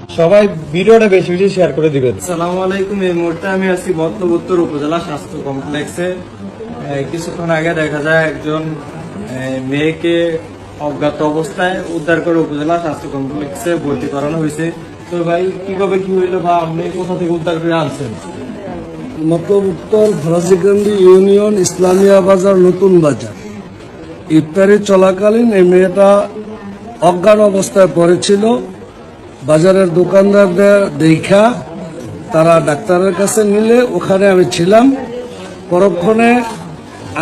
সবাই ভিডিওটা বেশি বেশি শেয়ার করে দিবেন। আসসালামু আলাইকুম। এই মুহূর্তে আমি আছি মতলব উপজেলা স্বাস্থ্য কমপ্লেক্সে। কিছুক্ষণ আগে দেখা যায় একজন মেয়েকে অজ্ঞাত অবস্থায় উদ্ধার করে উপজেলা স্বাস্থ্য কমপ্লেক্সে ভর্তি করানো হয়েছে। তো ভাই কিভাবে কি হইলো বা আপনি কোথা থেকে উদ্ধার করে আনছেন? মতলব উত্তর ফরাজিকান্দি ইউনিয়ন ইসলামিয়া বাজার নতুন বাজার। ইফতারি চলাকালীন এই মেয়েটা অজ্ঞান অবস্থায় পড়েছিল। বাজারের দোকানদারদের দেখা তারা ডাক্তারের কাছে নিলে ওখানে আমি ছিলাম। পরক্ষণে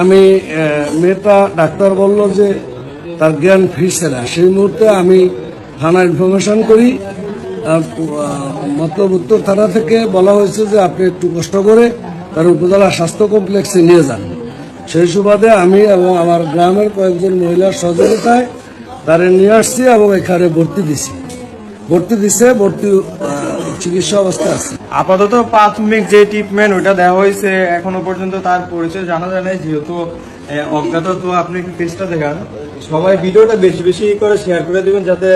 আমি মেয়েটা ডাক্তার বলল যে তার জ্ঞান ফিরছে না। সেই মুহূর্তে আমি থানা ইনফরমেশন করি। মতলব উত্তর থানা থেকে বলা হয়েছে যে আপনি একটু কষ্ট করে তার উপজেলা স্বাস্থ্য কমপ্লেক্সে নিয়ে যান। সেই সুবাদে আমি এবং আমার গ্রামের কয়েকজন মহিলার সহযোগিতায় তারে নিয়ে আসছি এবং এখানে ভর্তি চিকিৎসা অবস্থায় আছে। আপাতত প্রাথমিক যে ট্রিটমেন্ট ওটা দেওয়া হয়েছে, এখনো পর্যন্ত তার পরিচয় জানা যায় নাই, যেহেতু অজ্ঞাত। তো আপনি একটু কেসটা দেখান। সবাই ভিডিওটা বেশি বেশি করে শেয়ার করে দিবেন যাতে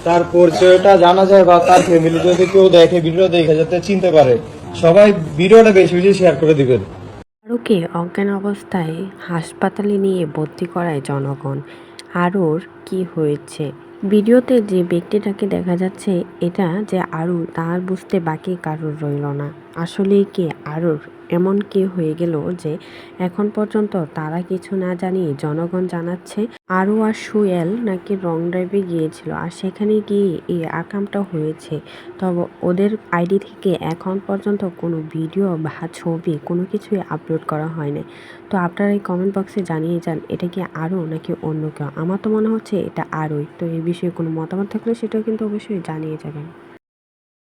তার পরিচয়টা জানা যায় বা তার ফ্যামিলি যদি কেউ দেখে ভিডিও দেখে যাতে চিনতে পারে। সবাই ভিডিওটা বেশি বেশি শেয়ার করে দিবেন। আরুকে অজ্ঞান অবস্থায় হাসপাতালে নিয়ে ভর্তি করায় জনগণ। আরুর কি হয়েছে? ভিডিওতে যে ব্যক্তিটাকে দেখা যাচ্ছে এটা যে আরু, তার বুঝতে বাকি কারোর রইল না। আসলে কি আরুর এমন কি হয়ে গেল যে এখন পর্যন্ত তারা কিছু না জানিয়ে জনগণ জানাচ্ছে আরু আর সুয়েল নাকি রং ড্রাইভে গিয়েছিল, আর সেখানে গিয়ে এই আকামটা হয়েছে। তবে ওদের আইডি থেকে এখন পর্যন্ত কোনো ভিডিও বা ছবি কোনো কিছুই আপলোড করা হয়নি। তো আপনারা এই কমেন্ট বক্সে জানিয়ে যান এটা কি আরও নাকি অন্য কেউ। আমার তো মনে হচ্ছে এটা আরোই। তো এই বিষয়ে কোনো মতামত থাকলে সেটাও কিন্তু অবশ্যই জানিয়ে যাবেন।